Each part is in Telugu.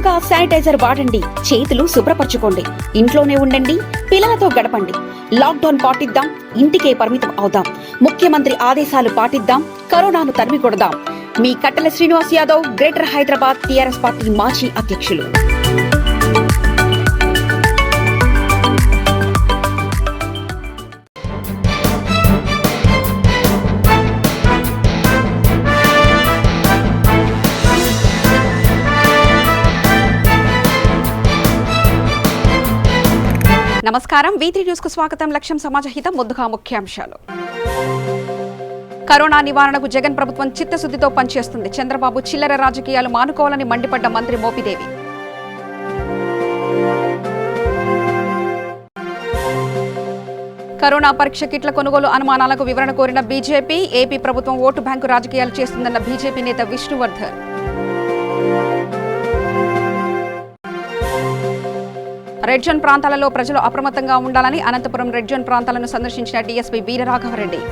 తరచుగా శానిటైజర్ వాడండి, చేతులు శుభ్రపరచుకోండి, ఇంట్లోనే ఉండండి, పిల్లలతో గడపండి. లాక్డౌన్ పాటిద్దాం, ఇంటికే పరిమితం అవుదాం. ముఖ్యమంత్రి ఆదేశాలు పాటిద్దాం, కరోనాను తరిమి కొడదాం. మీ కట్టెల Srinivas Yadav, greater Hyderabad TRS party మాజీ అధ్యక్షులు. నమస్కారం. V3 న్యూస్ కు స్వాగతం. లక్ష్యం సమాజహితం. ముందుగా ముఖ్యాంశాలు. కరోనా నివారణకు జగన్ ప్రభుత్వం చిత్తశుద్ధితో పనిచేస్తుంది. చంద్రబాబు చిల్లర రాజకీయాలు మానుకోవాలని మండిపడ్డ మంత్రి మోపిదేవి. కరోనా పరీక్ష కిట్ల కొనుగోలు అనుమానాలకు వివరణ కోరిన బీజేపీ. ఏపీ ప్రభుత్వం ఓటు బ్యాంకు రాజకీయాలు చేస్తుందన్న బీజేపీ నేత విష్ణువర్ధన్. రెడ్ జోన్ ప్రాంతాలలో ప్రజలు అప్రమత్తంగా ఉండాలని అనంతపురం రెడ్ జోన్ ప్రాంతాలను సందర్శించిన డీఎస్పీ వీరరాఘవరెడ్డి.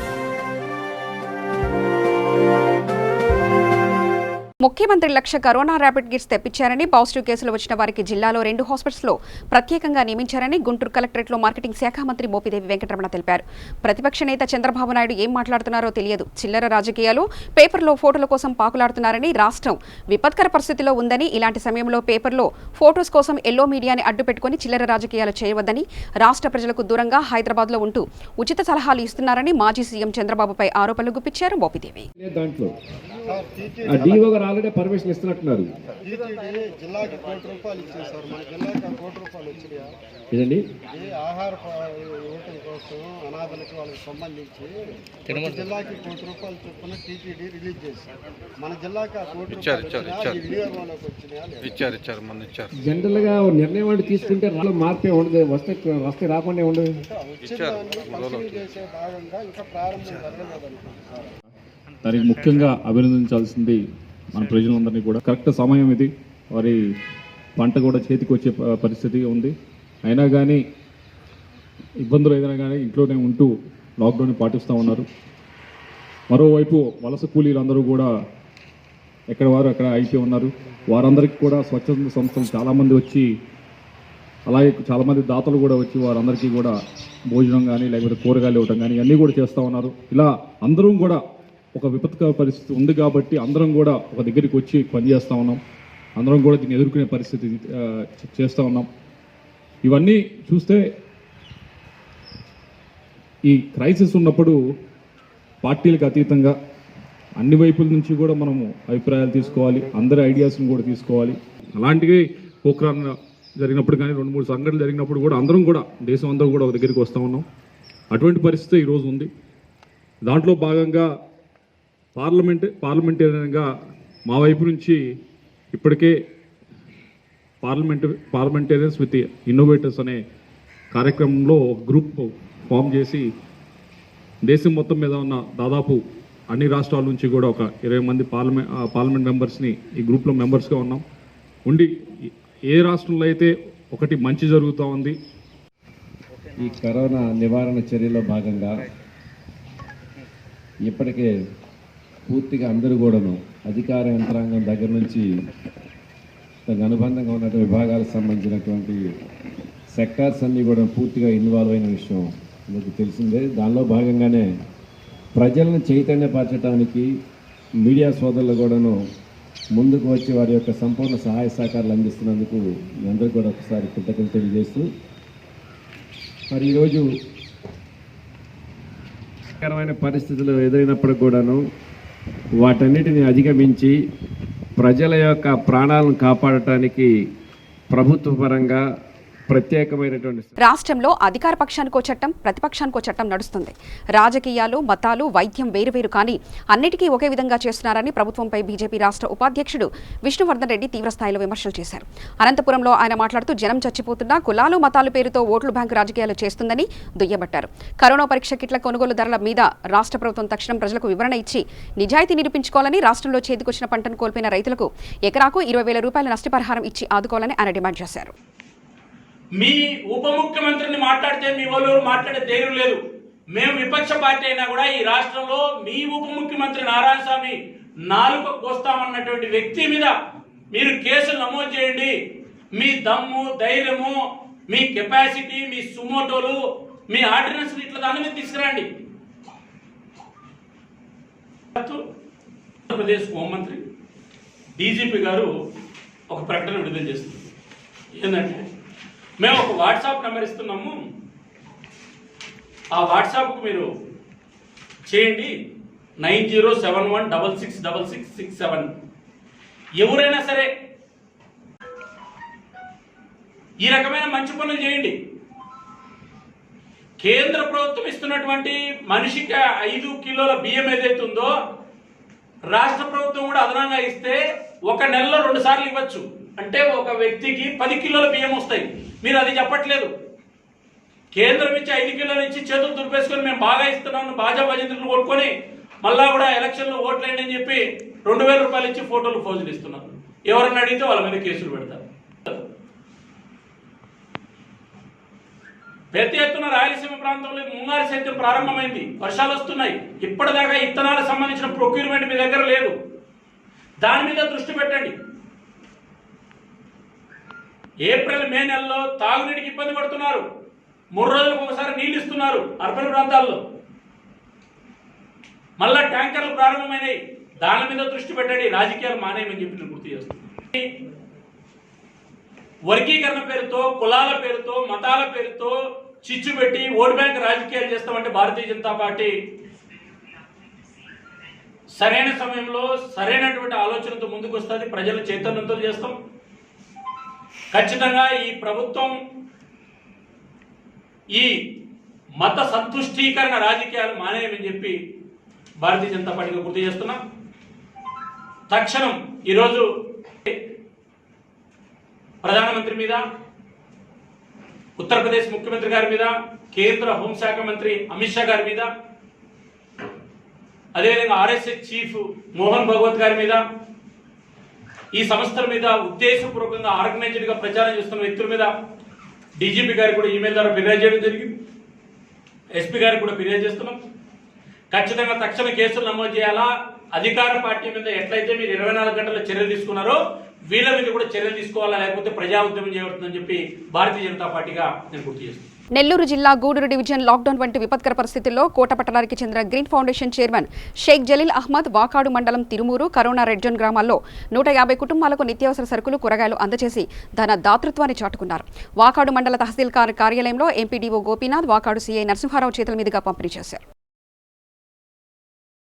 ముఖ్యమంత్రి లక్ష కరోనా ర్యాపిడ్ కిట్స్ తెప్పించారని, పాజిటివ్ కేసులు వచ్చిన వారికి జిల్లాలో 2 హాస్పిటల్స్లో ప్రత్యేకంగా నియమించారని గుంటూరు కలెక్టరేట్లో మార్కెటింగ్ శాఖ మంత్రి మోపిదేవి వెంకటరమణ తెలిపారు. ప్రతిపక్ష నేత చంద్రబాబు నాయుడు ఏం మాట్లాడుతున్నారో తెలియదు, చిల్లర రాజకీయాలు, పేపర్లో ఫోటోల కోసం పాకులాడుతున్నారని, రాష్ట్రం విపత్కర పరిస్థితిలో ఉందని, ఇలాంటి సమయంలో పేపర్లో ఫోటోస్ కోసం ఎల్లో మీడియాని అడ్డు పెట్టుకుని చిల్లర రాజకీయాలు చేయవద్దని, రాష్ట్ర ప్రజలకు దూరంగా హైదరాబాద్లో ఉంటూ ఉచిత సలహాలు ఇస్తున్నారని మాజీ సీఎం చంద్రబాబుపై ఆరోపణలు గుప్పించారు మోపిదేవి. Already permission ఇస్తున్నట్టున్నారు. జిల్లాకి ₹1 ఇచ్చేసారు. మన జిల్లాకి ₹1 వచ్చినాయా? ఇదండి ఆహార ఇవ్వటం కోసం అనాథలకు వాళ్ళకి సంబంధించి జిల్లాకి ₹1 చొప్పున టీటీడీ రిలీజ్ చేశారు. మన జిల్లాకి ఆ వినియోగంలోకి వచ్చినాయా? జనరల్ గా నిర్ణయం అంటే తీసుకుంటే మార్పే ఉండదు, వస్తే రాకుండా ఉండదు. పరిశీలన చేసే భాగంగా ఇంకా ప్రారంభం జరగలేదనుకుంటున్నారు. దానికి ముఖ్యంగా అభినందించాల్సింది మన ప్రజలందరినీ కూడా. కరెక్ట్ సమయం ఇది, వారి పంట కూడా చేతికి వచ్చే పరిస్థితి ఉంది. అయినా కానీ ఇబ్బందులు ఏదైనా కానీ ఇంట్లోనే ఉంటూ లాక్డౌన్ పాటిస్తూ ఉన్నారు. మరోవైపు వలస కూలీలందరూ కూడా ఎక్కడ వారు అక్కడ అయిపోయి ఉన్నారు. వారందరికీ కూడా స్వచ్ఛంద సంస్థలు చాలామంది వచ్చి, అలాగే చాలామంది దాతలు కూడా వచ్చి వారందరికీ కూడా భోజనం కానీ లేకపోతే కూరగాయలు ఇవ్వటం కానీ అన్నీ కూడా చేస్తూ ఉన్నారు. ఇలా అందరం కూడా ఒక విపత్కర పరిస్థితి ఉంది కాబట్టి అందరం కూడా ఒక దగ్గరికి వచ్చి పనిచేస్తూ ఉన్నాం. అందరం కూడా దీన్ని ఎదుర్కొనే పరిస్థితి చేస్తూ ఉన్నాం. ఇవన్నీ చూస్తే ఈ క్రైసిస్ ఉన్నప్పుడు పార్టీలకు అతీతంగా అన్ని వైపుల నుంచి కూడా మనము అభిప్రాయాలు తీసుకోవాలి, అందరి ఐడియాస్ని కూడా తీసుకోవాలి. అలాంటివి పోఖ్రాన్ జరిగినప్పుడు కానీ 2-3 సంఘటనలు జరిగినప్పుడు కూడా అందరం కూడా దేశం అందరూ కూడా ఒక దగ్గరికి వస్తూ ఉన్నాం. అటువంటి పరిస్థితి ఈరోజు ఉంది. దాంట్లో భాగంగా పార్లమెంటేరియన్గా మా వైపు నుంచి ఇప్పటికే పార్లమెంటేరియన్స్ విత్ ఇన్నోవేటర్స్ అనే కార్యక్రమంలో ఒక గ్రూప్ ఫామ్ చేసి దేశం మొత్తం మీద ఉన్న దాదాపు అన్ని రాష్ట్రాల నుంచి కూడా ఒక 20 మంది పార్లమెంట్ మెంబర్స్ని ఈ గ్రూప్లో మెంబర్స్గా ఉన్నాం. ఉండి ఏ రాష్ట్రంలో అయితే ఒకటి మంచి జరుగుతూ ఉంది. ఈ కరోనా నివారణ చర్యలో భాగంగా ఇప్పటికే పూర్తిగా అందరూ కూడాను అధికార యంత్రాంగం దగ్గర నుంచి దానికి అనుబంధంగా ఉన్నటువంటి విభాగాలకు సంబంధించినటువంటి సెక్టార్స్ అన్నీ కూడా పూర్తిగా ఇన్వాల్వ్ అయిన విషయం మీకు తెలిసిందే. దానిలో భాగంగానే ప్రజలను చైతన్యపరచడానికి మీడియా సోదరులు కూడాను ముందుకు వచ్చి వారి యొక్క సంపూర్ణ సహాయ సహకారాలు అందిస్తున్నందుకు మీ అందరికీ కూడా ఒకసారి కృతజ్ఞతలు తెలియజేస్తూ, మరి ఈరోజు కరమైన పరిస్థితులు ఎదురైనప్పుడు కూడాను వాటన్నిటిని అధిగమించి ప్రజల యొక్క ప్రాణాలను కాపాడటానికి ప్రభుత్వ పరంగా ప్రత్యేకమైనటువంటి రాష్ట్రంలో అధికార పక్షానికో చట్టం, ప్రతిపక్షానికో చట్టం నడుస్తుంది. రాజకీయాలు, మతాలు, వైద్యం వేరువేరు కానీ అన్నిటికీ ఒకే విధంగా చేస్తున్నారని ప్రభుత్వంపై బీజేపీ రాష్ట్ర ఉపాధ్యక్షుడు విష్ణువర్ధన్ రెడ్డి తీవ్రస్థాయిలో విమర్శలు చేశారు. అనంతపురంలో ఆయన మాట్లాడుతూ జనం చచ్చిపోతున్నా కులాలు, మతాలు పేరుతో ఓట్ల బ్యాంకు రాజకీయాలు చేస్తుందని దుయ్యబట్టారు. కరోనా పరీక్ష కిట్ల కొనుగోలు ధరల మీద రాష్ట్ర ప్రభుత్వం తక్షణం ప్రజలకు వివరణ ఇచ్చి నిజాయితీ నిరూపించుకోవాలని, రాష్ట్రంలో చేతికొచ్చిన పంటను కోల్పోయిన రైతులకు ఎకరాకు 20,000 రూపాయల నష్టపరిహారం ఇచ్చి ఆదుకోవాలని ఆయన డిమాండ్ చేశారు. మీ ఉప ముఖ్యమంత్రిని మాట్లాడితే మీ వాళ్ళు మాట్లాడే ధైర్యం లేదు. మేము విపక్ష పార్టీ అయినా కూడా ఈ రాష్ట్రంలో మీ ఉప ముఖ్యమంత్రి నారాయణ స్వామి నాలుక కోస్తామన్నటువంటి వ్యక్తి మీద మీరు కేసులు నమోదు చేయండి. మీ దమ్ము, ధైర్యము, మీ కెపాసిటీ, మీ సుమోటోలు, మీ ఆర్డినెన్స్ ఇట్లా దాని మీద తీసుకురండి. ఆంధ్రప్రదేశ్ హోంమంత్రి డీజీపీ గారు ఒక ప్రకటన విడుదల చేస్తున్నారు. ఏంటంటే, మేము ఒక వాట్సాప్ నెంబర్ ఇస్తున్నాము, ఆ వాట్సాప్కు మీరు చేయండి 9071666667. ఎవరైనా సరే ఈ రకమైన మంచి పనులు చేయండి. కేంద్ర ప్రభుత్వం ఇస్తున్నటువంటి మనిషికి 5 కిలోల బియ్యం ఏదైతే ఉందో రాష్ట్ర ప్రభుత్వం కూడా అదనంగా ఇస్తే ఒక నెలలో 2 సార్లు ఇవ్వచ్చు. అంటే ఒక వ్యక్తికి 10 కిలోల బియ్యం వస్తాయి. మీరు అది చెప్పట్లేదు. కేంద్రం ఇచ్చి 5 కిలోలు ఇచ్చి చేతులు దులిపేసుకొని మేము బాగా ఇస్తున్నాము, బాజా భజంతులు కొట్టుకొని మళ్ళా కూడా ఎలక్షన్లో ఓట్లేండి అని చెప్పి 2000 రూపాయలు ఇచ్చి ఫోటోలు పోజులు ఇస్తున్నారు. ఎవరన్నా అడిగితే వాళ్ళ మీద కేసులు పెడతారు. పెద్ద ఎత్తున రాయలసీమ ప్రాంతంలో ముంగారు సైతం ప్రారంభమైంది. వర్షాలు వస్తున్నాయి. ఇప్పటిదాకా ఇత్తనాలకు సంబంధించిన ప్రొక్యూర్మెంట్ మీ దగ్గర లేదు. దాని మీద దృష్టి పెట్టండి. ఏప్రిల్, మే నెలలో తాగునీటికి ఇబ్బంది పడుతున్నారు. 3 రోజులకు ఒకసారి నీళ్లు ఇస్తున్నారు అర్బన్ ప్రాంతాల్లో. మళ్ళా ట్యాంకర్లు ప్రారంభమైనాయి. దాని మీద దృష్టి పెట్టండి. రాజకీయాలు మానేయమని చెప్పి నేను గుర్తు చేస్తున్నాను. వర్గీకరణ పేరుతో, కులాల పేరుతో, మతాల పేరుతో చిచ్చు పెట్టి ఓటు బ్యాంక్ రాజకీయాలు చేస్తామంటే భారతీయ జనతా పార్టీ సరైన సమయంలో సరైనటువంటి ఆలోచనతో ముందుకు వస్తుంది. ప్రజల చైతన్యంతో చేస్తాం. ఖచ్చితంగా ఈ ప్రభుత్వం ఈ మత సంతుష్టీకరణ రాజకీయాలు మానేయమని చెప్పి భారతీయ జనతా పార్టీగా గుర్తు చేస్తున్నాం. తక్షణం ఈరోజు ప్రధానమంత్రి మీద, ఉత్తరప్రదేశ్ ముఖ్యమంత్రి గారి మీద, కేంద్ర హోంశాఖ మంత్రి అమిత్ షా గారి మీద, అదేవిధంగా ఆర్ఎస్ఎస్ చీఫ్ మోహన్ భగవత్ గారి మీద, ఈ సంస్థల మీద ఉద్దేశపూర్వకంగా ఆర్గనైజ్డ్ గా ప్రచారం చేస్తున్న వ్యక్తుల మీద డీజీపీ గారికి కూడా ఈమెయిల్ ద్వారా ఫిర్యాదు చేయడం జరిగింది. ఎస్పీ గారికి కూడా ఫిర్యాదు చేస్తున్నాం. ఖచ్చితంగా తక్షణ కేసులు నమోదు చేయాలా. అధికార పార్టీ మీద ఎట్లయితే మీరు 24 గంటల చర్యలు తీసుకున్నారో వీళ్ళ మీద కూడా చర్యలు తీసుకోవాలా, లేకపోతే ప్రజా ఉద్యమం చేయబడుతుందని చెప్పి భారతీయ జనతా పార్టీగా నేను గుర్తు చేస్తున్నాను. నెల్లూరు జిల్లా గూడూరు డివిజన్ లాక్డౌన్ వంటి విపత్కర పరిస్థితుల్లో కోట పట్టణానికి చెందిన green foundation chairman Sheikh Jaleel Ahmed Vakadu మండలం తిరుమూరు, కరోనా రెడ్ జోన్ గ్రామాల్లో 150 కుటుంబాలకు నిత్యావసర సరుకులు, కూరగాయలు అందజేసి తన దాతృత్వాన్ని చాటుకున్నారు. వాకాడు మండల తహసీల్దార్ కార్యాలయంలో ఎంపీడీఓ గోపీనాథ్, వాకాడు సీఐ నరసింహారావు చేతుల మీదుగా పంపిణీ చేశారు.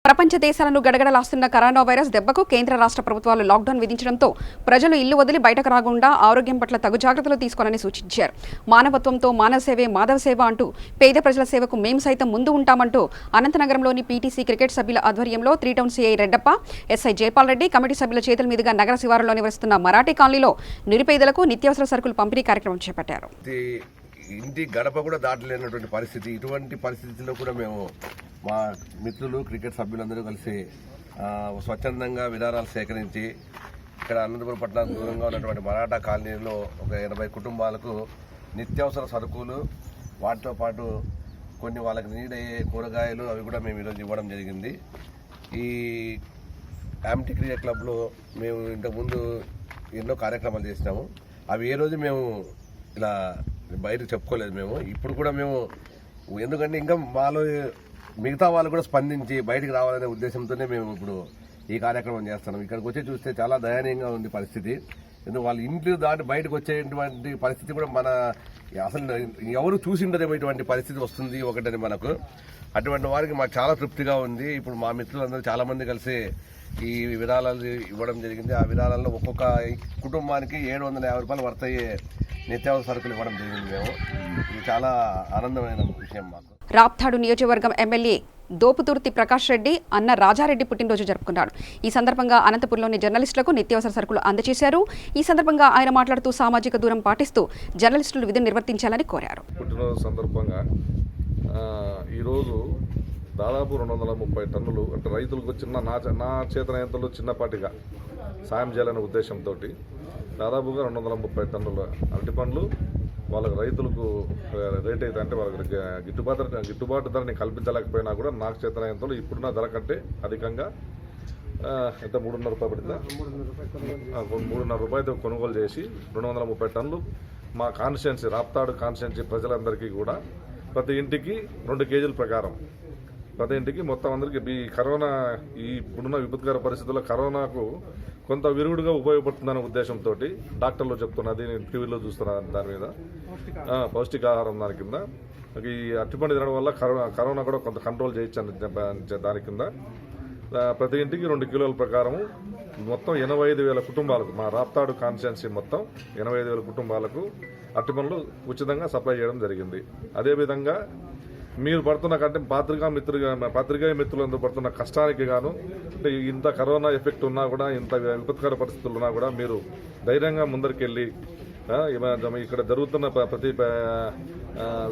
ప్రపంచ దేశాలను గడగడలాస్తున్న కరోనా వైరస్ దెబ్బకు కేంద్ర రాష్ట్ర ప్రభుత్వాలు లాక్డౌన్ విధించడంతో ప్రజలు ఇల్లు వదిలి బయటకు రాకుండా ఆరోగ్యం పట్ల తగు జాగ్రత్తలు తీసుకోవాలని సూచించారు. మానవత్వంతో మానవ సేవే మాధవ సేవ అంటూ పేద ప్రజల సేవకు మేం సైతం ముందు ఉంటామంటూ అనంతనగరంలోని పీటీసీ క్రికెట్ సభ్యుల ఆధ్వర్యంలో 3 town CI Reddappa, SI Jaipal Reddy committee సభ్యుల చేతుల మీదుగా నగర శివారులో నివసిస్తున్న మరాఠీ కాలనీలో నిరుపేదలకు నిత్యావసర సరుకులు పంపిణీ కార్యక్రమం చేపట్టారు. ఇంటి గడప కూడా దాటలేనటువంటి పరిస్థితి. ఇటువంటి పరిస్థితుల్లో కూడా మేము మా మిత్రులు క్రికెట్ సభ్యులందరూ కలిసి స్వచ్ఛందంగా విరాళాలు సేకరించి ఇక్కడ అనంతపురం పట్టణానికి దూరంగా ఉన్నటువంటి మరాఠా కాలనీలో ఒక 80 కుటుంబాలకు నిత్యావసర సరుకులు, వాటితో పాటు కొన్ని వాళ్ళకి నీడ్ అయ్యే కూరగాయలు అవి కూడా మేము ఈరోజు ఇవ్వడం జరిగింది. ఈ యామ్టీ క్రికెట్ క్లబ్లో మేము ఇంతకుముందు ఎన్నో కార్యక్రమాలు చేసినాము. అవి ఏ రోజు మేము ఇలా బయటకు చెప్పుకోలేదు. మేము ఇప్పుడు కూడా మేము ఎందుకంటే ఇంకా మాలో మిగతా వాళ్ళు కూడా స్పందించి బయటికి రావాలనే ఉద్దేశంతోనే మేము ఇప్పుడు ఈ కార్యక్రమం చేస్తున్నాం. ఇక్కడికి వచ్చి చూస్తే చాలా దయనీయంగా ఉంది పరిస్థితి. ఎందుకు వాళ్ళ ఇంట్లో దాటి బయటకు వచ్చేటువంటి పరిస్థితి కూడా మన అసలు ఎవరు చూసిండదేమో ఇటువంటి పరిస్థితి వస్తుంది ఒకటని మనకు. అటువంటి వారికి మాకు చాలా తృప్తిగా ఉంది. ఇప్పుడు మా మిత్రులందరూ చాలా మంది కలిసి ఈ విరాళాలు ఇవ్వడం జరిగింది. ఆ విరాళాల్లో ఒక్కొక్క కుటుంబానికి 750 రూపాయలు వర్త్ అయ్యే నిత్యావసర సరుకులు ఇవ్వడం జరిగింది. మేము ఇది చాలా ఆనందమైన విషయం మాకు. రాప్తాడు నియోజకవర్గం ఎమ్మెల్యే దోపుతుర్తి ప్రకాష్ రెడ్డి అన్న రాజారెడ్డి పుట్టినరోజు జరుపుకున్నాడు. ఈ సందర్భంగా అనంతపురంలోని జర్నలిస్టులకు నిత్యావసర సరుకులు అందజేశారు. ఈ సందర్భంగా ఆయన మాట్లాడుతూ సామాజిక దూరం పాటిస్తూ జర్నలిస్టులు విధులు నిర్వర్తించాలని కోరారు. పుట్టినరోజు సందర్భంగా ఈరోజు దాదాపు 230 టన్నులు అంటే రైతులకు నా చేతనయంతలో చిన్నపాటిగా సాయం చేయాలనే ఉద్దేశంతో దాదాపుగా 230 టన్నుల అరటి పండ్లు వాళ్ళకి రైతులకు రేట్ అయితే అంటే వాళ్ళకి గిట్టుబాటు ధరని కల్పించలేకపోయినా కూడా నాకు చేతనయంతలో ఇప్పుడున్న ధర కంటే అధికంగా ఎంత 3.5 రూపాయలు పడిందా? 3.5 రూపాయలతో కొనుగోలు చేసి 230 టన్నులు మా కాన్స్టిట్యున్సీ రాప్తాడు కాన్స్టిట్యున్సీ ప్రజలందరికీ కూడా ప్రతి ఇంటికి 2 కేజీల ప్రకారం ప్రతి ఇంటికి మొత్తం అందరికీ ఈ కరోనా ఈ ఇప్పుడున్న విపత్కర పరిస్థితుల్లో కరోనాకు కొంత విరుగుడుగా ఉపయోగపడుతుందనే ఉద్దేశంతో డాక్టర్లు చెప్తున్నది, నేను టీవీలో చూస్తున్నాను దాని మీద పౌష్టికాహారం దాని కింద ఈ అరటిపండు తినడం వల్ల కరోనా కూడా కొంత కంట్రోల్ చేయొచ్చు దాని కింద ప్రతి ఇంటికి 2 కిలోల ప్రకారము మొత్తం 85,000 కుటుంబాలకు మా రాప్తాడు కాన్స్టిట్యున్సీ మొత్తం 85,000 కుటుంబాలకు అరటిపండ్లు ఉచితంగా సప్లై చేయడం జరిగింది. అదేవిధంగా మీరు పడుతున్న కంటే పాత్రికా మిత్రులందరూ పడుతున్న కష్టానికి గాను అంటే ఇంత కరోనా ఎఫెక్ట్ ఉన్నా కూడా ఇంత విపత్కర పరిస్థితులు ఉన్నా కూడా మీరు ధైర్యంగా ముందరికెళ్ళి ఇక్కడ జరుగుతున్న ప్రతి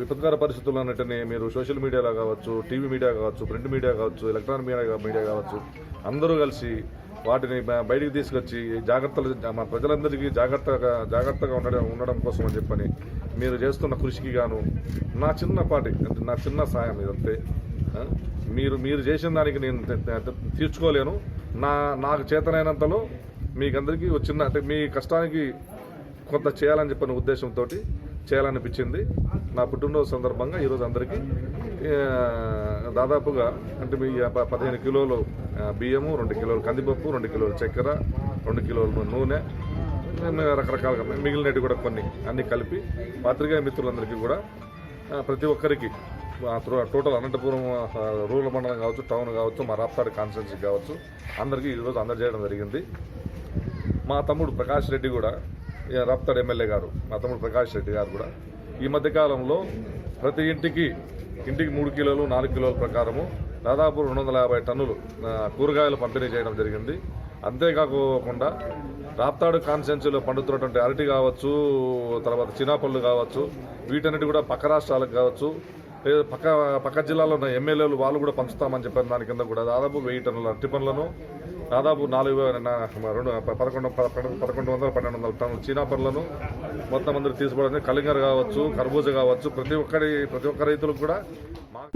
విపత్కర పరిస్థితులన్నింటినీ మీరు సోషల్ మీడియాలో కావచ్చు, టీవీ మీడియా కావచ్చు, ప్రింట్ మీడియా కావచ్చు, ఎలక్ట్రానిక్ మీడియా కావచ్చు అందరూ కలిసి వాటిని బయటికి తీసుకొచ్చి జాగ్రత్తలు మా ప్రజలందరికీ జాగ్రత్తగా ఉండడం కోసం అని చెప్పని మీరు చేస్తున్న కృషికి గాను నా చిన్న సాయం ఇదంతే. మీరు చేసిన దానికి నేను తీర్చుకోలేను. నాకు చేతనైనంతలో మీకందరికీ వచ్చిన అంటే మీ కష్టానికి కొంత చేయాలని చెప్పిన ఉద్దేశంతో చేయాలనిపించింది. నా పుట్టినరోజు సందర్భంగా ఈరోజు అందరికీ దాదాపుగా అంటే మీ 15 కిలోలు బియ్యము, 2 కిలోలు కందిపప్పు, 2 కిలోలు చక్కెర, 2 కిలోలు నూనె, రకరకాలుగా మిగిలినవి కూడా కొన్ని అన్ని కలిపి పాత్రికేయ మిత్రులందరికీ కూడా ప్రతి ఒక్కరికి టోటల్ అనంతపురం రూరల్ మండలం కావచ్చు, టౌన్ కావచ్చు, మా రాప్తాడు కాన్స్టిట్యున్సీ కావచ్చు అందరికీ ఈరోజు అందజేయడం జరిగింది. మా తమ్ముడు ప్రకాష్ రెడ్డి కూడా రాప్తాడు ఎమ్మెల్యే గారు మా తమ్ముడు ప్రకాష్ రెడ్డి గారు కూడా ఈ మధ్యకాలంలో ప్రతి ఇంటికి 3 కిలోలు 4 కిలోల ప్రకారము దాదాపు 250 టన్నులు కూరగాయలు పంపిణీ చేయడం జరిగింది. అంతేకాకుండా రాప్తాడు కాన్స్టిట్యున్సీలో పండుతున్నటువంటి అరటి కావచ్చు, తర్వాత చినాపళ్ళు కావచ్చు, వీటన్నిటి కూడా పక్క రాష్ట్రాలకు కావచ్చు, పక్క జిల్లాలో ఉన్న ఎమ్మెల్యేలు వాళ్ళు కూడా పంచుతామని చెప్పిన దాని కింద కూడా దాదాపు 1000 టన్నుల అరటి పండ్లను, దాదాపు 1,100-1,200 టన్నుల చీనాపళ్ళను మొత్తం అందరూ తీసుకోవడం, కలింగర్ కావచ్చు, కర్బూజ కావచ్చు, ప్రతి ఒక్క రైతులకు కూడా.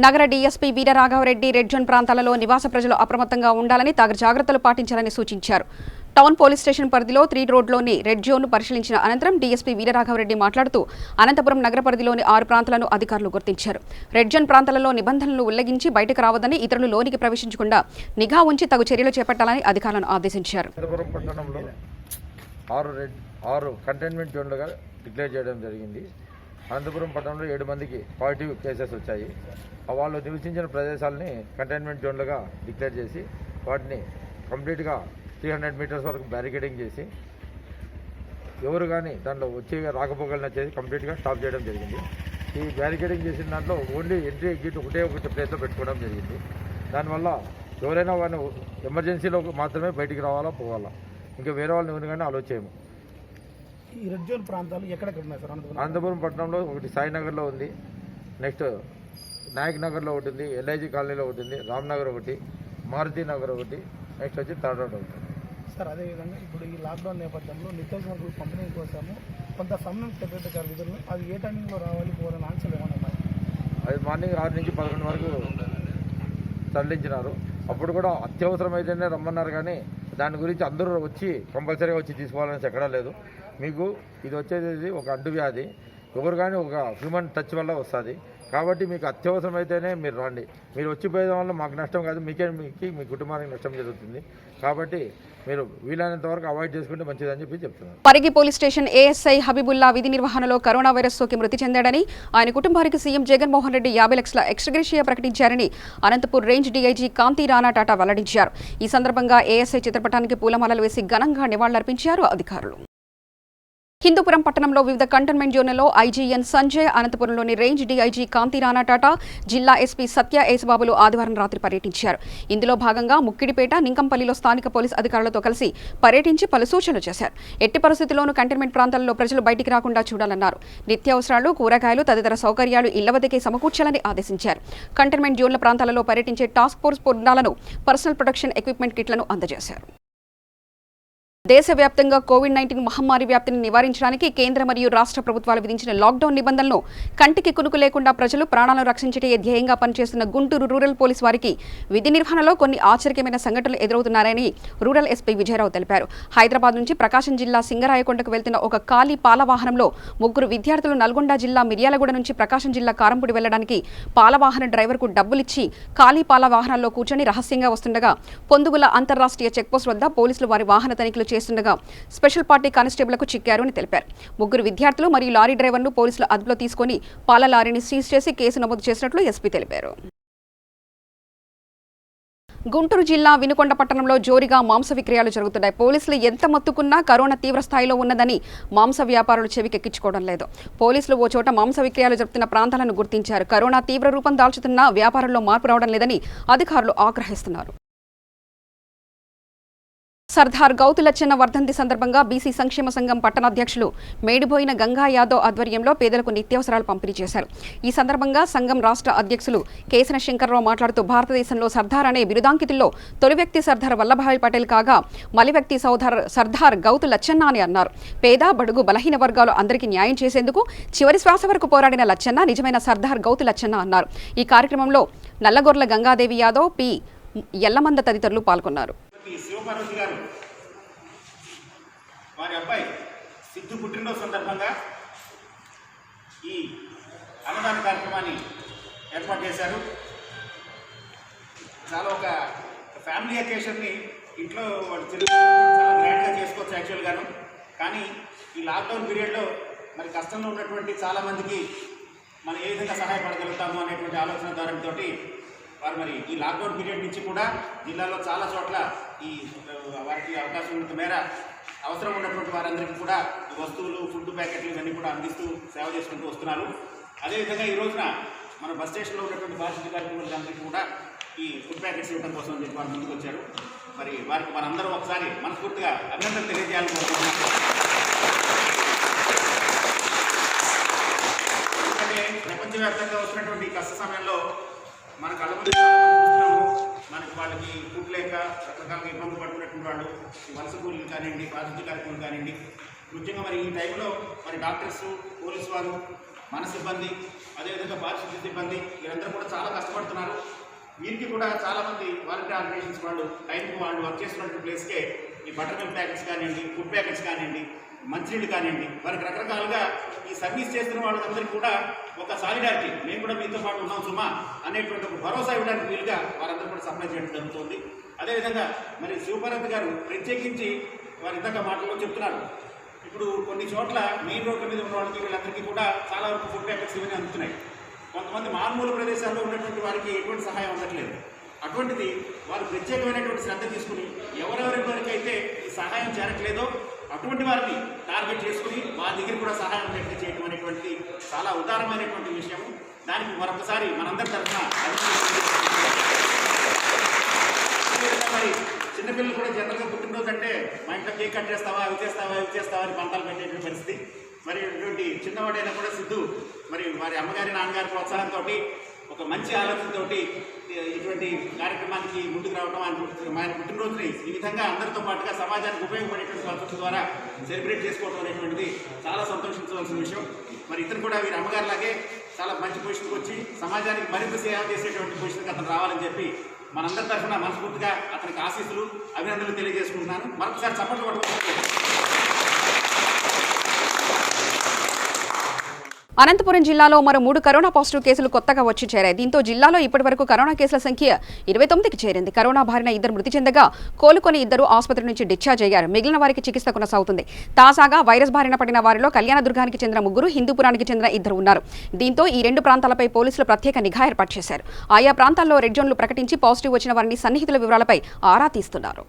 నగర డీఎస్పీ వీరరాఘవరెడ్డి రెడ్ జోన్ ప్రాంతాలలో నివాస ప్రజలు అప్రమత్తంగా ఉండాలని తగు జాగ్రత్తలు పాటించాలని సూచించారు. టౌన్ పోలీస్ స్టేషన్ పరిధిలో 3 రోడ్లోని రెడ్ జోన్ను పరిశీలించిన అనంతరం డీఎస్పీ వీరరాఘవరెడ్డి మాట్లాడుతూ అనంతపురం నగర పరిధిలోని 6 ప్రాంతాలను అధికారులు గుర్తించారు. రెడ్ జోన్ ప్రాంతాలలో నిబంధనలు ఉల్లంఘించి బయటకు రావద్దని, ఇతరులు లోనికి ప్రవేశించకుండా నిఘా ఉంచి తగు చర్యలు చేపట్టాలని అధికారులను ఆదేశించారు. అనంతపురం పట్టణంలో 6 కంటైన్మెంట్ జోన్లుగా డిక్లేర్ చేయడం జరిగింది. అనంతపురం పట్టణంలో 7 మందికి పాజిటివ్ కేసెస్ వచ్చాయి. వాళ్ళు నివసించిన ప్రదేశాలని కంటైన్మెంట్ జోన్లుగా డిక్లేర్ చేసి వాటిని కంప్లీట్గా 300 మీటర్స్ వరకు బ్యారికేడింగ్ చేసి ఎవరు కానీ దాంట్లో వచ్చే రాకపోకలను చేసి కంప్లీట్గా స్టాప్ చేయడం జరిగింది. ఈ బ్యారికేడింగ్ చేసిన దాంట్లో ఓన్లీ ఎంట్రీ ఎగ్జిట్ ఒకటి ప్లేస్లో పెట్టుకోవడం జరిగింది. దానివల్ల ఎవరైనా వాళ్ళని ఎమర్జెన్సీలో మాత్రమే బయటికి రావాలా పోవాలా, ఇంకా వేరే వాళ్ళని ఎవరిని కానీ అలో చేయము. ఈ రెడ్ జోన్ ప్రాంతాలు ఎక్కడెక్కడ ఉన్నాయి సార్? అనంతపురం పట్టణంలో ఒకటి సాయినగర్లో ఉంది, నెక్స్ట్ నాయక్ నగర్లో ఒకటి ఉంది, ఎల్ఐజీ కాలనీలో ఒకటి ఉంది, రామ్నగర్ ఒకటి, మారుతి నగర్ ఒకటి, నెక్స్ట్ వచ్చి థర్డ్ రోడ్ ఒకటి. సార్ అదేవిధంగా ఇప్పుడు ఈ లాక్డౌన్ నేపథ్యంలో నిత్యావసరాల పంపిణీ కోసము కొంత సమయం సెక్రటరీ విధులు అది ఏ టైమింగ్లో రావాలి పోవాలని ఆన్సర్ ఏమైనా ఉన్నాయి? అది మార్నింగ్ 6 నుంచి 11 వరకు తరలించినారు. అప్పుడు కూడా అత్యవసరమైతేనే రమ్మన్నారు, కానీ దాని గురించి అందరూ వచ్చి కంపల్సరీగా వచ్చి తీసుకోవాలని ఎక్కడా లేదు. మీకు ఇది వచ్చేది ఒక అంటువ్యాధి, ఎవరు కానీ ఒక హ్యూమన్ టచ్ వల్ల వస్తుంది. కాబట్టి మీకు అత్యవసరమైతేనే మీరు రండి. మీరు వచ్చిపోయడం వల్ల మాకు నష్టం కాదు, మీ కుటుంబానికి నష్టం జరుగుతుంది. కాబట్టి మీరు వీలైనంత వరకు అవాయిడ్ చేసుకుంటే మంచిదని చెప్పి చెప్తున్నారు. Parigi police station ASI Habibullah విధి నిర్వహణలో కరోనా వైరస్ సోకి మృతి చెందాడని, ఆయన కుటుంబానికి సీఎం జగన్మోహన్ రెడ్డి 50 లక్షల ఎక్స్గ్రేషియా ప్రకటించారని అనంతపూర్ రేంజ్ డీఐజీ కాంతి రాణా టాటా వెల్లడించారు. ఈ సందర్భంగా ఏఎస్ఐ చిత్రపటానికి పూలమాలలు వేసి ఘనంగా నివాళులర్పించారు అధికారులు. హిందూపురం పట్టణంలో వివిధ కంటైన్మెంట్ జోన్లలో ఐజీఎన్ సంజయ్, అనంతపురంలోని రేంజ్ డీఐజీ కాంతి రాణా టాటా, జిల్లా ఎస్పీ సత్య యేసుబాబులు ఆదివారం రాత్రి పర్యటించారు. ఇందులో భాగంగా ముక్కిడిపేట, నింకంపల్లిలో స్థానిక పోలీస్ అధికారులతో కలిసి పర్యటించి పలు సూచనలు చేశారు. ఎట్టి పరిస్థితుల్లోనూ కంటైన్మెంట్ ప్రాంతాల్లో ప్రజలు బయటికి రాకుండా చూడాలన్నారు. నిత్యావసరాలు, కూరగాయలు తదితర సౌకర్యాలు ఇళ్ల వద్దకే సమకూర్చాలని ఆదేశించారు. కంటైన్మెంట్ జోన్ల ప్రాంతాలలో పర్యటించే టాస్క్ ఫోర్స్ బృందాలను పర్సనల్ ప్రొటెక్షన్ ఎక్విప్మెంట్ కిట్లను అందజేశారు. దేశవ్యాప్తంగా కోవిడ్-19 మహమ్మారి వ్యాప్తిని నివారించడానికి కేంద్ర మరియు రాష్ట్ర ప్రభుత్వాలు విధించిన లాక్డౌన్ నిబంధనలను కంటికి కునుకు లేకుండా ప్రజలు ప్రాణాలను రక్షించటే ధ్యేయంగా పనిచేస్తున్న గుంటూరు రూరల్ పోలీస్ వారికి విధి నిర్వహణలో కొన్ని ఆశ్చర్యకరమైన సంఘటనలు ఎదురవుతున్నారని రూరల్ ఎస్పీ విజయరావు తెలిపారు. హైదరాబాద్ నుంచి ప్రకాశం జిల్లా సింగరాయకొండకు వెళ్తున్న ఒక ఖాళీ పాల వాహనంలో 3 విద్యార్థులు నల్గొండ జిల్లా మిర్యాలగూడ నుంచి ప్రకాశం జిల్లా కారంపూడి వెళ్లడానికి పాల వాహన డ్రైవర్కు డబ్బులిచ్చి ఖాళీ పాల వాహనాల్లో కూర్చొని రహస్యంగా వస్తుండగా పొందుగుల అంతర్రాష్ట్రీయ చెక్పోస్ట్ వద్ద పోలీసులు వారి వాహన తనిఖీలు చేస్తుండగా స్పెషల్ పార్టీ కానిస్టేబుల్కు చిక్కారు అని తెలిపారు. 3 విద్యార్థులు మరియు లారీ డ్రైవర్ను పోలీసులు అదుపులో తీసుకుని పాల లారీని సీజ్ చేసి కేసు నమోదు చేసినట్లు ఎస్పీ తెలిపారు. గుంటూరు జిల్లా వినుకొండ పట్టణంలో జోరుగా మాంస విక్రయాలు జరుగుతున్నాయి. పోలీసులు ఎంత మొత్తుకున్నా కరోనా తీవ్ర స్థాయిలో ఉన్నదని మాంస వ్యాపారులు చెవికెక్కించుకోవడం లేదు. పోలీసులు ఓ చోట మాంస విక్రయాలు జరుపుతున్న ప్రాంతాలను గుర్తించారు. కరోనా తీవ్ర రూపం దాల్చుతున్న వ్యాపారంలో మార్పు రావడం లేదని అధికారులు ఆగ్రహిస్తున్నారు. సర్దార్ గౌతు లచ్చన్న వర్ధంతి సందర్భంగా బీసీ సంక్షేమ సంఘం పట్టణ అధ్యక్షులు మేడిబోయిన గంగా యాదవ్ ఆధ్వర్యంలో పేదలకు నిత్యావసరాలు పంపిణీ చేశారు. ఈ సందర్భంగా సంఘం రాష్ట్ర అధ్యక్షులు కేసన శంకర్రావు మాట్లాడుతూ భారతదేశంలో సర్దార్ అనే బిరుదాంకితుల్లో తొలి వ్యక్తి సర్దార్ వల్లభాయ్ పటేల్ కాగా మలి వ్యక్తి సర్దార్ గౌతు లచ్చన్న అని అన్నారు. పేద బడుగు బలహీన వర్గాలు అందరికీ న్యాయం చేసేందుకు చివరి శ్వాస వరకు పోరాడిన లచ్చన్న నిజమైన సర్దార్ గౌతు లచ్చన్న అన్నారు. ఈ కార్యక్రమంలో నల్లగొర్ల గంగాదేవి యాదవ్, పి ఎల్లమంద తదితరులు పాల్గొన్నారు. శివపార్వతి గారు వారి అబ్బాయి సిద్ధు పుట్టినరోజు సందర్భంగా ఈ అన్నదాన కార్యక్రమాన్ని ఏర్పాటు చేశారు. చాలా ఒక ఫ్యామిలీ అకేషన్ని ఇంట్లో వాళ్ళు చాలా గ్రాండ్గా చేసుకోవచ్చు యాక్చువల్గాను. కానీ ఈ లాక్డౌన్ పీరియడ్లో మరి కష్టంలో ఉన్నటువంటి చాలామందికి మనం ఏ విధంగా సహాయపడగలుగుతాము అనేటువంటి ఆలోచన ధోరణితో వారు మరి ఈ లాక్డౌన్ పీరియడ్ నుంచి కూడా జిల్లాలో చాలా చోట్ల ఈ వారికి అవకాశం ఉన్నంత మేర అవసరం ఉన్నటువంటి వారందరికీ కూడా ఈ వస్తువులు, ఫుడ్ ప్యాకెట్లు ఇవన్నీ కూడా అందిస్తూ సేవ చేసుకుంటూ వస్తున్నారు. అదేవిధంగా ఈ రోజున మన బస్ స్టేషన్లో ఉన్నటువంటి పారిశుద్ధ్య కార్యక్రమాలందరికీ కూడా ఈ ఫుడ్ ప్యాకెట్స్ ఇవ్వడం కోసం చెప్పి వారు ముందుకు వచ్చారు. మరి వారికి మనందరూ ఒకసారి మనస్ఫూర్తిగా అభినందనలు తెలియజేయాలని కోరుకుంటున్నాం. ఎందుకంటే ప్రపంచవ్యాప్తంగా వస్తున్నటువంటి కష్ట సమయంలో మన కళ్ళ ముందు చూస్తున్నాము. మనకి వాళ్ళకి ఫుడ్ లేక రకరకాలుగా ఇబ్బంది పడుతున్నటువంటి వాళ్ళు వలస కూలీలు కానివ్వండి, పారిశుద్ధ్య కార్యక్రమాలు కానివ్వండి, ముఖ్యంగా మరి ఈ టైంలో మరి డాక్టర్స్, పోలీసు వారు, మన సిబ్బంది, అదేవిధంగా పారిశుద్ధ్య సిబ్బంది వీరందరూ కూడా చాలా కష్టపడుతున్నారు. వీరికి కూడా చాలామంది వాలంటీర్ ఆర్గనైజేషన్స్ వాళ్ళు టైంకి వాళ్ళు వర్క్ చేస్తున్నటువంటి ప్లేస్కే ఈ బటర్ మిల్క్ ప్యాకెట్స్ కానివ్వండి, ఫుడ్ ప్యాకెట్స్ కానివ్వండి, మంచినీళ్ళు కానివ్వండి, వారికి రకరకాలుగా ఈ సర్వీస్ చేస్తున్న వాళ్ళందరికీ కూడా ఒక సాలిడారిటీ, మేము కూడా మీతో పాటు ఉన్నాం సుమా అనేటువంటి ఒక భరోసా ఇవ్వడానికి వీలుగా వారందరూ కూడా సప్లై చేయడం జరుగుతుంది. అదేవిధంగా మరి శివపార్వతి గారు ప్రత్యేకించి వారి ఇందాక మాటల్లో చెప్తున్నారు. ఇప్పుడు కొన్ని చోట్ల మెయిన్ రోడ్ల మీద ఉన్న వాళ్ళకి వీళ్ళందరికీ కూడా చాలా వరకు ఫుడ్ ప్యాకెట్స్ ఇవన్నీ అందుతున్నాయి. కొంతమంది మారుమూల ప్రదేశాల్లో ఉన్నటువంటి వారికి ఎటువంటి సహాయం అందట్లేదు. అటువంటిది వారు ప్రత్యేకమైనటువంటి శ్రద్ధ తీసుకుని ఎవరెవరికైతే ఈ సహాయం చేరట్లేదో అటువంటి వారిని టార్గెట్ చేసుకుని వారి దగ్గర కూడా సహాయం వ్యక్తం చేయడం అనేటువంటి చాలా ఉదారమైనటువంటి విషయం. దానికి మరొకసారి మనందరి తరఫున మరి చిన్నపిల్లలు కూడా జనరల్గా పుట్టినరోజు అంటే మా ఇంట్లో కేక్ కట్ చేస్తావా, అవి చేస్తావా అని పంతాలు పెట్టేటువంటి పరిస్థితి. మరి ఇటువంటి చిన్నవాడైనా కూడా సిద్ధు మరి వారి అమ్మగారి, నాన్నగారి ప్రోత్సాహంతో ఒక మంచి ఆలోచనతోటి ఇటువంటి కార్యక్రమానికి ముందుకు రావడం, ఆయన పుట్టినరోజుని ఈ విధంగా అందరితో పాటుగా సమాజానికి ఉపయోగపడేటువంటి పద్ధతి ద్వారా సెలబ్రేట్ చేసుకోవడం అనేటువంటిది చాలా సంతోషించవలసిన విషయం. మరి ఇతను కూడా వీరి అమ్మగారిలాగే చాలా మంచి పొజిషన్కి వచ్చి సమాజానికి మరింత సేవ చేసేటువంటి పొజిషన్కి అతను రావాలని చెప్పి మనందరి తరఫున మనస్ఫూర్తిగా అతనికి ఆశీస్సులు, అభినందనలు తెలియజేసుకుంటున్నాను. మరొకసారి చప్పట్లు పట్టుకోవచ్చు. అనంతపురం జిల్లాలో మరో 3 కరోనా పాజిటివ్ కేసులు కొత్తగా వచ్చి చేరాయి. దీంతో జిల్లాలో ఇప్పటివరకు కరోనా కేసుల సంఖ్య 29కి చేరింది. కరోనా బారిన 2 మృతి చెందగా కోలుకొని 2 ఆసుపత్రి నుంచి డిశ్చార్జ్ అయ్యారు. మిగిలిన వారికి చికిత్స కొనసాగుతుంది. తాజాగా వైరస్ బారిన పడిన వారిలో కళ్యాణదుర్గానికి చెందిన 3, హిందూపురానికి చెందిన 2 ఉన్నారు. దీంతో ఈ 2 ప్రాంతాలపై పోలీసులు ప్రత్యేక నిఘా ఏర్పాటు చేశారు. ఆయా ప్రాంతాల్లో రెడ్ జోన్లు ప్రకటించి పాజిటివ్ వచ్చిన వారిని సన్నిహితుల వివరాలపై ఆరా తీస్తున్నారు.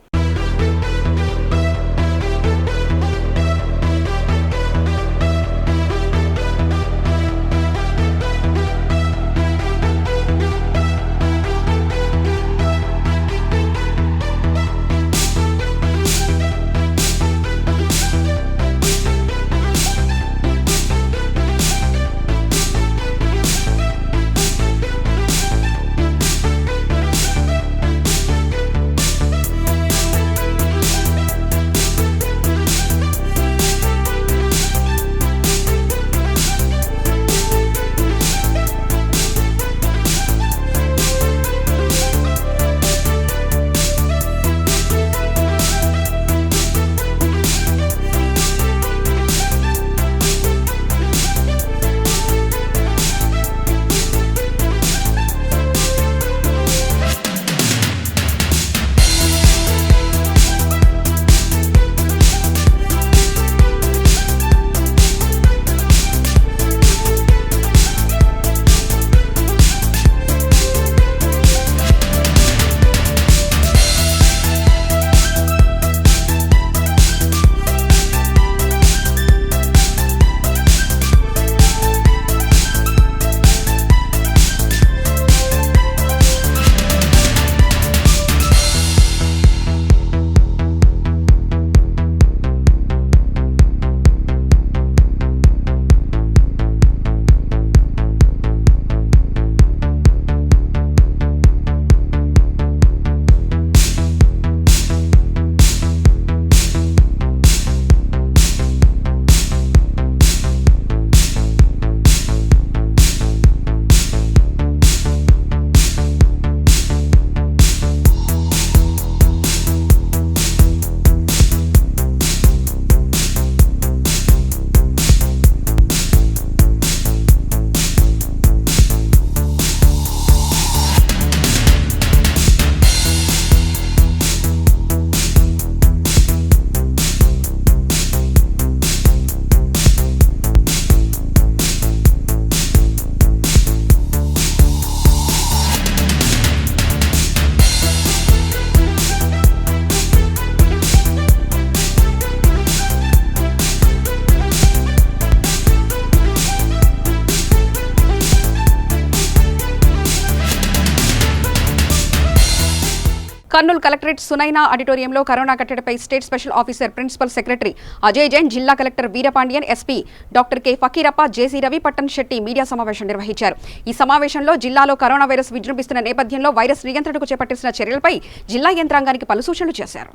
కర్నూలు కలెక్టరేట్ సునైనా ఆడిటోరియంలో కరోనా కట్టడిపై state special officer principal secretary Ajay Jain, జిల్లా collector Veerapandian, SP doctor K Fakirappa, JC Ravi, Pattanshetty media సమావేశం నిర్వహించారు. ఈ సమావేశంలో జిల్లాలో కరోనా వైరస్ విజృంభిస్తున్న నేపథ్యంలో వైరస్ నియంత్రణకు చేపట్టిన చర్యలపై జిల్లా యంత్రాంగానికి పలు సూచనలు చేశారు.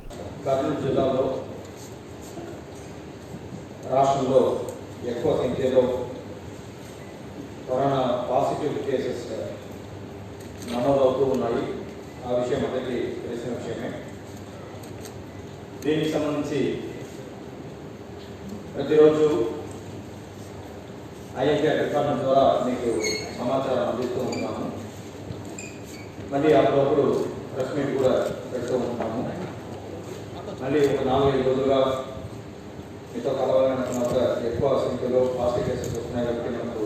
కర్నూలు జిల్లాలో రాష్ట్రంలో ఎక్కువ సంఖ్యలో కరోనా పాజిటివ్ కేసెస్ నమోదవుతూ ఉన్నాయి. ఆ విషయం అందరికీ తెలిసిన విషయమే. దీనికి సంబంధించి ప్రతిరోజు ఐఎంకేఆర్ డిపార్ట్మెంట్ ద్వారా మీకు సమాచారం అందిస్తూ ఉన్నాము. మళ్ళీ అప్పుడప్పుడు ప్రెస్ మీట్ కూడా పెడుతూ ఉంటాము. మళ్ళీ ఒక 4-5 రోజులుగా మీతో కలవాలన్న తర్వాత ఎక్కువ సంఖ్యలో పాజిటివ్ కేసెస్ వస్తున్నాయి కాబట్టి మనకు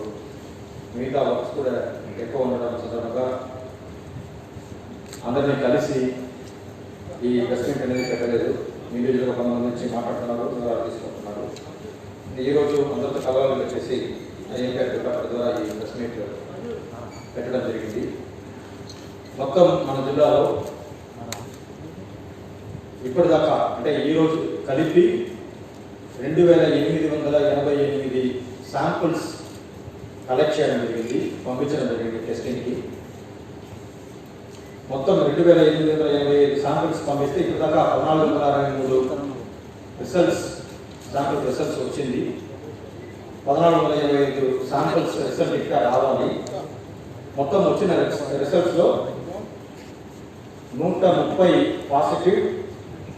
మిగతా వర్క్స్ కూడా ఎక్కువ ఉండడం సందర్భంగా అందరినీ కలిసి ఈ ప్రెస్ మీట్ అనేది పెట్టలేదు. ఇండివిజువల్గా కొంతమంది నుంచి మాట్లాడుతున్నారు, వివరాలు తీసుకుంటున్నారు. ఈరోజు అందరితో కలవాలని వచ్చేసి ఐఎంకేఆర్ డిపార్ట్మెంట్ ద్వారా ఈ ప్రెస్ మీట్ పెట్టడం జరిగింది. మొత్తం మన జిల్లాలో ఇప్పటిదాకా అంటే ఈరోజు కలిపి 2888 శాంపుల్స్ కలెక్ట్ చేయడం జరిగింది, పంపించడం జరిగింది టెస్టింగ్కి. మొత్తం 2885 శాంపిల్స్ పంపిస్తే ఇప్పటిదాకా 1463 శాంపిల్ రిజల్ట్స్ వచ్చింది. 1485 శాంపిల్స్ రిజల్ట్ ఇక్కడ రావాలి. మొత్తం వచ్చిన రిజల్ట్స్లో 130 పాజిటివ్,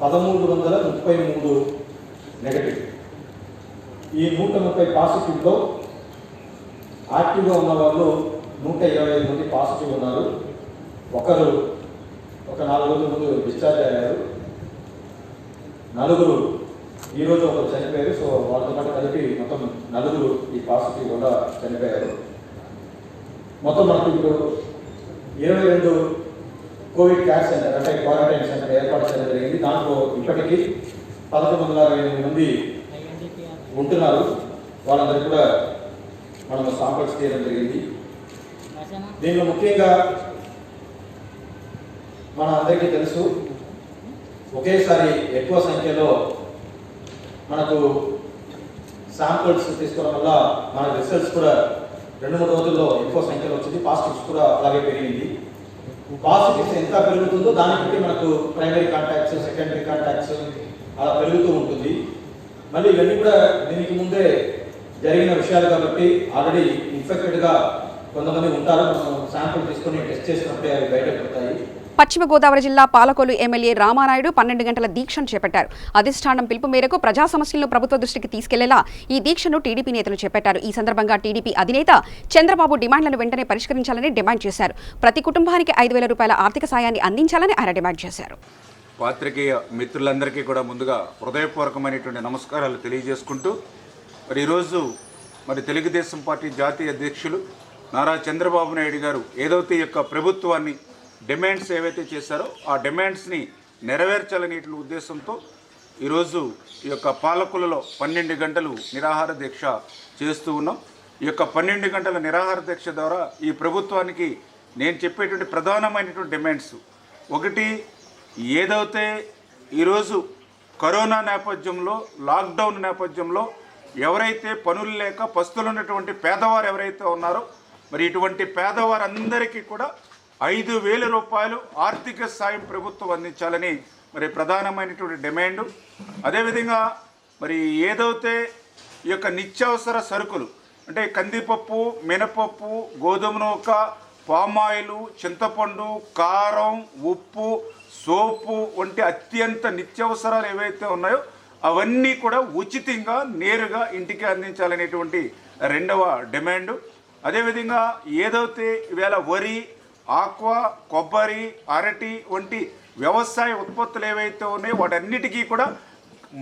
1333 నెగటివ్. ఈ 130 పాజిటివ్లో యాక్టివ్గా ఉన్న వాళ్ళు 125 మంది పాజిటివ్ ఉన్నారు. ఒకరు ఒక 4 రోజుల ముందు డిశ్చార్జ్ అయ్యారు. 4 ఈరోజు ఒకరు చనిపోయారు. సో వాళ్ళతో పాటు కలిపి మొత్తం 4 ఈ పాజిటివ్ వల్ల చనిపోయారు. మొత్తం మనకు ఇప్పుడు 22 కోవిడ్ కేర్ సెంటర్ అంటే క్వారంటైన్ సెంటర్ ఏర్పాటు చేయడం జరిగింది. దాంట్లో ఇప్పటికీ 1128 మంది ఉంటున్నారు. వాళ్ళందరికీ కూడా మనం శాంపిల్స్ తీయడం జరిగింది. దీనిలో ముఖ్యంగా మన అందరికీ తెలుసు, ఒకేసారి ఎక్కువ సంఖ్యలో మనకు శాంపిల్స్ తీసుకోవడం వల్ల మన రిజల్ట్స్ కూడా 2-3 రోజుల్లో ఎక్కువ సంఖ్యలో వచ్చింది. పాజిటివ్స్ కూడా అలాగే పెరిగింది. పాజిటివ్స్ ఎంత పెరుగుతుందో దాన్ని బట్టి మనకు ప్రైమరీ కాంటాక్ట్స్, సెకండరీ కాంటాక్ట్స్ అలా పెరుగుతూ ఉంటుంది. మళ్ళీ ఇవన్నీ కూడా దీనికి ముందే జరిగిన విషయాలు కాబట్టి ఆల్రెడీ ఇన్ఫెక్టెడ్గా కొంతమంది ఉంటారు. మనం శాంపుల్ తీసుకొని టెస్ట్ చేసినప్పుడే అవి బయటపడతాయి. పశ్చిమ గోదావరి జిల్లా పాలకొల్లు ఎమ్మెల్యే రామానాయుడు 12 గంటల దీక్షను చేపట్టారు. అధిష్టానం పిలుపు మేరకు ప్రజా సమస్యలను ప్రభుత్వ దృష్టికి తీసుకెళ్లేలా ఈ దీక్షను టీడీపీ నేతలు చేపట్టారు. ఈ సందర్భంగా టీడీపీ అధినేత చంద్రబాబు డిమాండ్లను వెంటనే పరిష్కరించాలని డిమాండ్ చేశారు. ప్రతి కుటుంబానికి 5,000 రూపాయల ఆర్థిక సాయాన్ని అందించాలని ఆయన డిమాండ్ చేశారు. పాత్రికేయ మిత్రులందరికీ కూడా ముందుగా హృదయపూర్వకమైనటువంటి నమస్కారాలు తెలియజేసుకుంటూ మరి ఈరోజు తెలుగుదేశం పార్టీ జాతీయ అధ్యక్షులు నారా చంద్రబాబు నాయుడు గారు ఏదైతే ఈ యొక్క ప్రభుత్వాన్ని డిమాండ్స్ ఏవైతే చేశారో ఆ డిమాండ్స్ని నెరవేర్చాలనే ఉద్దేశంతో ఈరోజు ఈ యొక్క పాలకులలో 12 గంటలు నిరాహార దీక్ష చేస్తూ ఉన్నాం. ఈ యొక్క 12 గంటల నిరాహార దీక్ష ద్వారా ఈ ప్రభుత్వానికి నేను చెప్పేటువంటి ప్రధానమైనటువంటి డిమాండ్స్ ఒకటి, ఏదైతే ఈరోజు కరోనా నేపథ్యంలో, లాక్డౌన్ నేపథ్యంలో ఎవరైతే పనులు లేక పస్తులు ఉన్నటువంటి పేదవారు ఎవరైతే ఉన్నారో మరి ఇటువంటి పేదవారందరికీ కూడా 5,000 రూపాయలు ఆర్థిక సాయం ప్రభుత్వం అందించాలని మరి ప్రధానమైనటువంటి డిమాండు. అదేవిధంగా మరి ఏదైతే ఈ యొక్క నిత్యావసర సరుకులు అంటే కందిపప్పు, మినపప్పు, గోధుమ నూక, పామాయిలు, చింతపండు, కారం, ఉప్పు, సోపు వంటి అత్యంత నిత్యావసరాలు ఏవైతే ఉన్నాయో అవన్నీ కూడా ఉచితంగా నేరుగా ఇంటికి అందించాలనేటువంటి రెండవ డిమాండు. అదేవిధంగా ఏదైతే ఈవేళ వరి, ఆక్వా, కొబ్బరి, అరటి వంటి వ్యవసాయ ఉత్పత్తులు ఏవైతే ఉన్నాయో వాటన్నిటికీ కూడా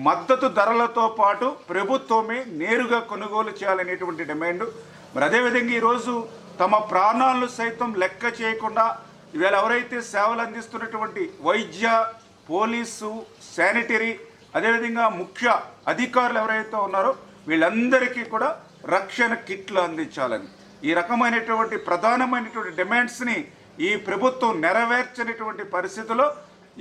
మద్దతు ధరలతో పాటు ప్రభుత్వమే నేరుగా కొనుగోలు చేయాలనేటువంటి డిమాండు. మరి అదేవిధంగా ఈరోజు తమ ప్రాణాలను సైతం లెక్క చేయకుండా ఈవేళ ఎవరైతే సేవలు అందిస్తున్నటువంటి వైద్య, పోలీసు, శానిటరీ అదేవిధంగా ముఖ్య అధికారులు ఎవరైతే ఉన్నారో వీళ్ళందరికీ కూడా రక్షణ కిట్లు అందించాలని ఈ రకమైనటువంటి ప్రధానమైనటువంటి డిమాండ్స్ని ఈ ప్రభుత్వం నెరవేర్చినటువంటి పరిస్థితుల్లో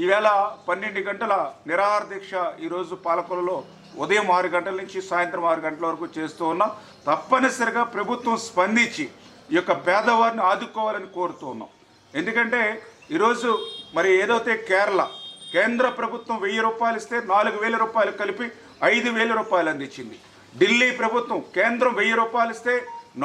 ఈవేళ 12 గంటల నిరాహార దీక్ష ఈరోజు పాలకొల్లులో ఉదయం 6 గంటల నుంచి సాయంత్రం 6 గంటల వరకు చేస్తూ ఉన్నాం. తప్పనిసరిగా ప్రభుత్వం స్పందించి ఈ యొక్క పేదవారిని ఆదుకోవాలని కోరుతూ ఉన్నాం. ఎందుకంటే ఈరోజు మరి ఏదైతే కేంద్ర ప్రభుత్వం 1000 రూపాయలు ఇస్తే 4000 రూపాయలు కలిపి 5000 రూపాయలు అందించింది. ఢిల్లీ ప్రభుత్వం కేంద్రం 1000 రూపాయలు ఇస్తే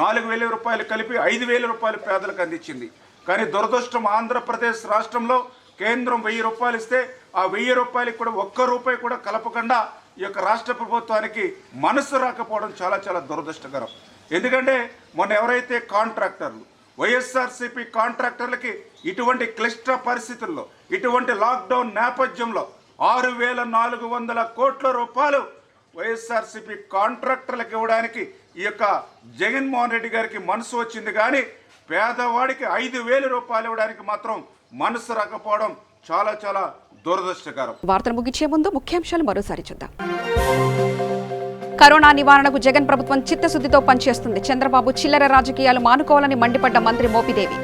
4000 రూపాయలు కలిపి 5000 రూపాయలు పేదలకు అందించింది. కానీ దురదృష్టం ఆంధ్రప్రదేశ్ రాష్ట్రంలో కేంద్రం 1000 రూపాయలు ఇస్తే ఆ 1000 రూపాయలకి కూడా 1 రూపాయి కూడా కలపకుండా ఈ యొక్క రాష్ట్ర ప్రభుత్వానికి మనసు రాకపోవడం చాలా చాలా దురదృష్టకరం. ఎందుకంటే మొన్న ఎవరైతే కాంట్రాక్టర్లు వైఎస్ఆర్సీపీ కాంట్రాక్టర్లకి ఇటువంటి క్లిష్ట పరిస్థితుల్లో ఇటువంటి లాక్డౌన్ నేపథ్యంలో 6400 కోట్ల రూపాయలు వైఎస్ఆర్సీపీ కాంట్రాక్టర్లకు ఇవ్వడానికి ఈ యొక్క జగన్మోహన్ రెడ్డి గారికి మనసు వచ్చింది. కానీ పేదవాడికి 5000 రూపాయలు ఇవ్వడానికి మాత్రం మనసు రాకపోవడం చాలా చాలా దురదృష్టకరం. వార్తలు ముగించే ముందు ముఖ్యాంశాలు మరోసారి చూద్దాం. కరోనా నివారణకు జగన్ ప్రభుత్వం చిత్తశుద్ధితో పనిచేస్తుంది. చంద్రబాబు చిల్లర రాజకీయాలు మానుకోవాలని మండిపడ్డ మంత్రి మోపిదేవి.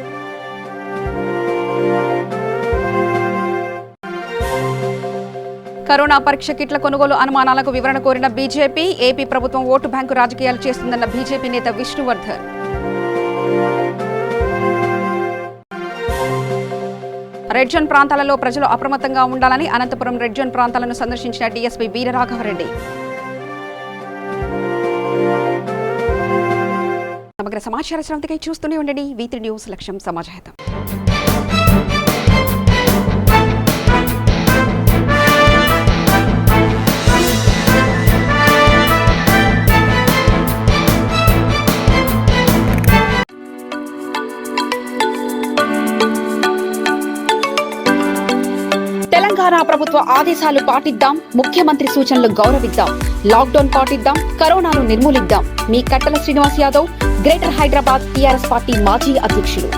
కరోనా పరీక్ష కిట్ల కొనుగోలు అనుమానాలకు వివరణ కోరిన బీజేపీ. ఏపీ ప్రభుత్వం ఓటు బ్యాంకు రాజకీయాలు చేస్తుందన్న బీజేపీ నేత విష్ణువర్ధన్. రెడ్ జోన్ ప్రాంతాలలో ప్రజలు అప్రమత్తంగా ఉండాలని అనంతపురం రెడ్ జోన్ ప్రాంతాలను సందర్శించిన డీఎస్పీ వీరరాఘవరెడ్డి. సమగ్ర సమాచార శ్రవంతికై చూస్తూనే ఉండండి V3 న్యూస్. లక్ష్యం సమాజహితం. తెలంగాణ ప్రభుత్వ ఆదేశాలు పాటిద్దాం, ముఖ్యమంత్రి సూచనలు గౌరవిద్దాం, లాక్డౌన్ పాటిద్దాం, కరోనాను నిర్మూలిద్దాం. మీ కట్టల Srinivas Yadav, greater Hyderabad TRS party మాజీ అధ్యక్షులు.